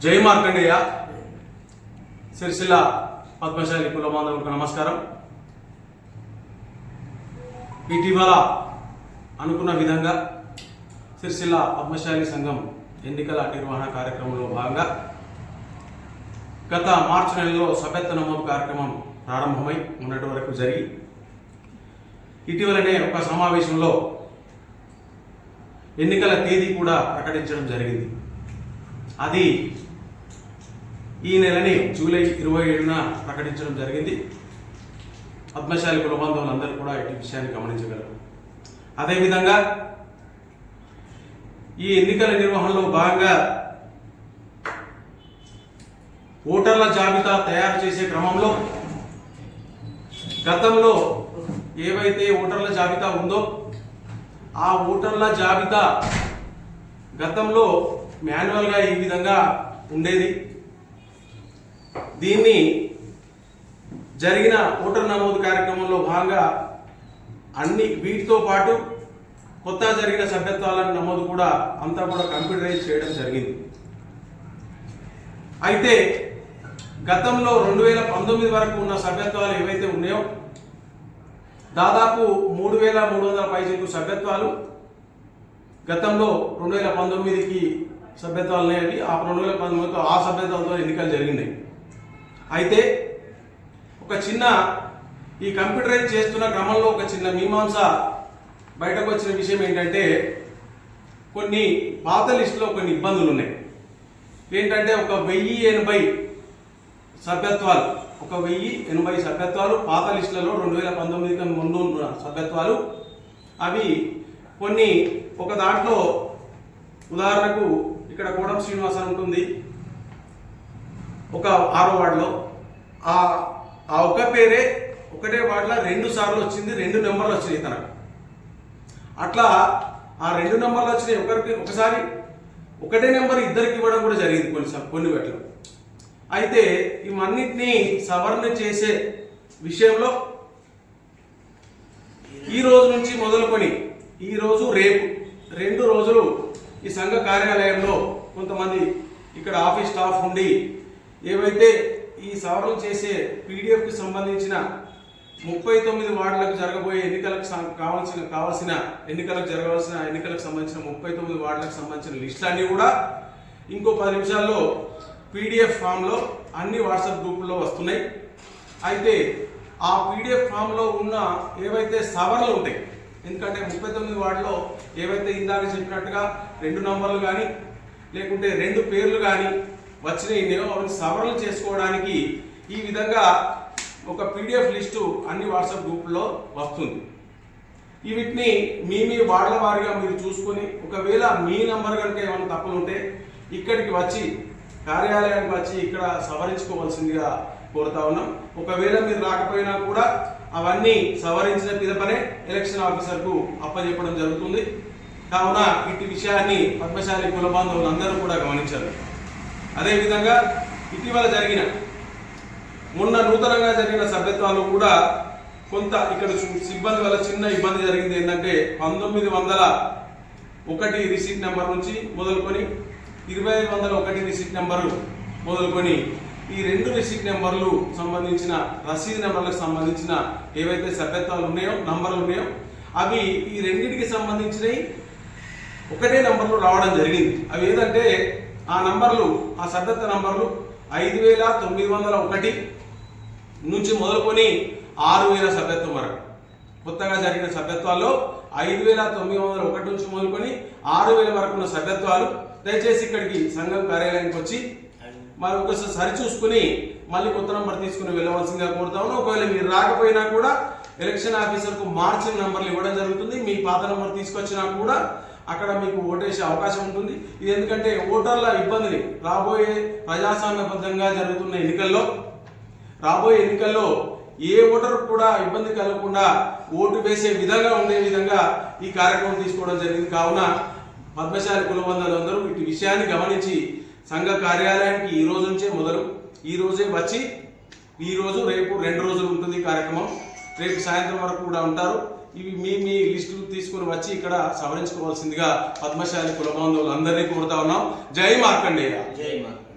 జై మార్కండేయ సిరిసిల్ల పద్మశాలి కుల బాంధవులకు నమస్కారం. ఇటీవల అనుకున్న విధంగా సిరిసిల్ల పద్మశాలి సంఘం ఎన్నికల నిర్వహణ కార్యక్రమంలో భాగంగా గత మార్చి నెలలో సభ్యత్వ నమోదు కార్యక్రమం ప్రారంభమై మొన్నటి వరకు జరిగి ఇటీవలనే ఒక సమావేశంలో ఎన్నికల తేదీ కూడా ప్రకటించడం జరిగింది. అది ఈ నెలని జూలై 27న ప్రకటించడం జరిగింది. పద్మశాలి కుల బాంధవులందరూ కూడా ఈ విషయాన్ని గమనించగలరు. అదేవిధంగా ఈ ఎన్నికల నిర్వహణలో భాగంగా ఓటర్ల జాబితా తయారు చేసే క్రమంలో గతంలో ఏవైతే ఓటర్ల జాబితా ఉందో ఆ ఓటర్ల జాబితా గతంలో మాన్యువల్గా ఈ విధంగా ఉండేది. దీన్ని జరిగిన ఓటర్ నమోదు కార్యక్రమంలో భాగంగా వీటితో పాటు కొత్త జరిగిన సభ్యత్వాల నమోదు కూడా అంతా కూడా కంప్యూటరైజ్ చేయడం జరిగింది. అయితే గతంలో 2019 వరకు ఉన్న సభ్యత్వాలు ఏవైతే ఉన్నాయో దాదాపు 3300 పైచిలకు సభ్యత్వాలు గతంలో 2019కి సభ్యత్వాలు అనేవి ఆ 2019తో ఆ సభ్యత్వాలతో ఎన్నికలు జరిగినాయి. అయితే ఒక చిన్న ఈ కంప్యూటరైజ్ చేస్తున్న క్రమంలో ఒక చిన్న మీమాంస బయటకు వచ్చిన విషయం ఏంటంటే కొన్ని పాత లిస్టులో కొన్ని ఇబ్బందులు ఉన్నాయి. ఏంటంటే 1080 సభ్యత్వాలు 1080 సభ్యత్వాలు పాత లిస్టులలో 2019కి ముందు ఉన్న సభ్యత్వాలు అవి కొన్ని ఒక దాంట్లో ఉదాహరణకు ఇక్కడ కోడం శ్రీనివాస ఉంటుంది ఒక 6వ వార్డులో ఆ ఒక్క పేరే ఒకటే వార్డులో 2 సార్లు వచ్చింది, 2 నెంబర్లు వచ్చినాయి తనకు. అట్లా ఆ 2 నెంబర్లు వచ్చినాయి ఒకసారి ఒకటే నెంబర్ ఇద్దరికి ఇవ్వడం కూడా జరిగింది కొన్ని వాటిలో. అయితే ఇవన్నిటినీ సవరణ చేసే విషయంలో ఈ రోజు నుంచి మొదలుకొని ఈ రోజు రేపు 2 రోజులు ఈ సంఘ కార్యాలయంలో కొంతమంది ఇక్కడ ఆఫీస్ స్టాఫ్ ఉండి ఏవైతే ఈ సవరణ చేసే పీడిఎఫ్కి సంబంధించిన 39 వార్డులకు జరగబోయే ఎన్నికలకు కావాల్సిన ఎన్నికలకు సంబంధించిన 39 వార్డులకు సంబంధించిన లిస్టులన్నీ కూడా ఇంకో 10 నిమిషాల్లో పీడిఎఫ్ ఫామ్లో అన్ని వాట్సాప్ గ్రూపుల్లో వస్తున్నాయి. అయితే ఆ పీడిఎఫ్ ఫామ్లో ఉన్న ఏవైతే సవరణలు ఉంటాయి, ఎందుకంటే 39 వార్డులో ఏవైతే ఇందాక చెప్పినట్టుగా 2 నంబర్లు కానీ లేకుంటే 2 పేర్లు కానీ వచ్చినాయో అవి సవరణలు చేసుకోవడానికి ఈ విధంగా ఒక పీడిఎఫ్ లిస్టు అన్ని వాట్సాప్ గ్రూపుల్లో వస్తుంది. వీటిని మీ వార్డుల వారిగా మీరు చూసుకొని ఒకవేళ మీ నంబర్ కనుక ఏమైనా తప్పులు ఉంటే ఇక్కడికి వచ్చి కార్యాలయానికి వచ్చి ఇక్కడ సవరించుకోవాల్సిందిగా కోరుతా ఉన్నాం. ఒకవేళ మీరు రాకపోయినా కూడా అవన్నీ సవరించిన పిదపనే ఎలక్షన్ ఆఫీసర్కు అప్పచెప్పడం జరుగుతుంది. కావున ఇటు విషయాన్ని పద్మశాలి కుల బాంధవులు అందరూ కూడా గమనించారు. అదేవిధంగా ఇటీవల మొన్న నూతనంగా జరిగిన సభ్యత్వాలు కూడా కొంత ఇక్కడ సిబ్బంది వల్ల చిన్న ఇబ్బంది జరిగింది. ఏంటంటే 1901 రిసీట్ నెంబర్ నుంచి మొదలుకొని 2501 రిసీట్ నెంబరు మొదలుకొని ఈ 2 రిసీట్ నెంబర్లు సంబంధించిన రసీదు నెంబర్లకు సంబంధించిన ఏవైతే సభ్యత్వాలు ఉన్నాయో నంబర్లు ఉన్నాయో అవి ఈ రెండింటికి సంబంధించినవి ఒకటే నంబర్లు రావడం జరిగింది. అవి ఏంటంటే ఆ నంబర్లు ఆ సభ్యత్వ నంబర్లు 5901 నుంచి మొదలుకొని 6000 సభ్యత్వం వరకు. కొత్తగా జరిగిన సభ్యత్వాల్లో 5901 నుంచి మొదలుకొని 6000 వరకు ఉన్న సభ్యత్వాలు దయచేసి ఇక్కడికి సంఘం కార్యాలయానికి వచ్చి మరి ఒకసారి సరిచూసుకుని మళ్ళీ కొత్త నంబర్ తీసుకుని వెళ్ళవలసిందిగా కోరుతా ఉన్నాం. ఒకవేళ మీరు రాకపోయినా కూడా ఎలక్షన్ ఆఫీసర్కు మార్చిన నంబర్లు ఇవ్వడం జరుగుతుంది. మీ పాత నంబర్ తీసుకొచ్చినా కూడా అక్కడ మీకు ఓటేసే అవకాశం ఉంటుంది. ఇది ఎందుకంటే ఓటర్ల ఇబ్బందిని రాబోయే ప్రజాస్వామ్యబద్ధంగా జరుగుతున్న రాబోయే ఎన్నికల్లో ఏ ఓటర్ కూడా ఇబ్బంది కలగకుండా ఓటు వేసే విధంగా ఉండే విధంగా ఈ కార్యక్రమం తీసుకోవడం జరిగింది. కావున పద్మశాలి కుల బాంధవులందరూ ఇటు విషయాన్ని గమనించి సంఘ కార్యాలయానికి ఈ రోజు నుంచే ఈ రోజే వచ్చి ఈ రోజు రేపు 2 రోజులు ఉంటుంది కార్యక్రమం. రేపు సాయంత్రం వరకు కూడా ఉంటారు. ఇవి మీ లిస్టులు తీసుకుని వచ్చి ఇక్కడ సవరించుకోవాల్సిందిగా పద్మశాలి కుల బాంధవులందరినీ కోరుతా ఉన్నాం. జై మార్కండేయ. జై మార్కండేయ.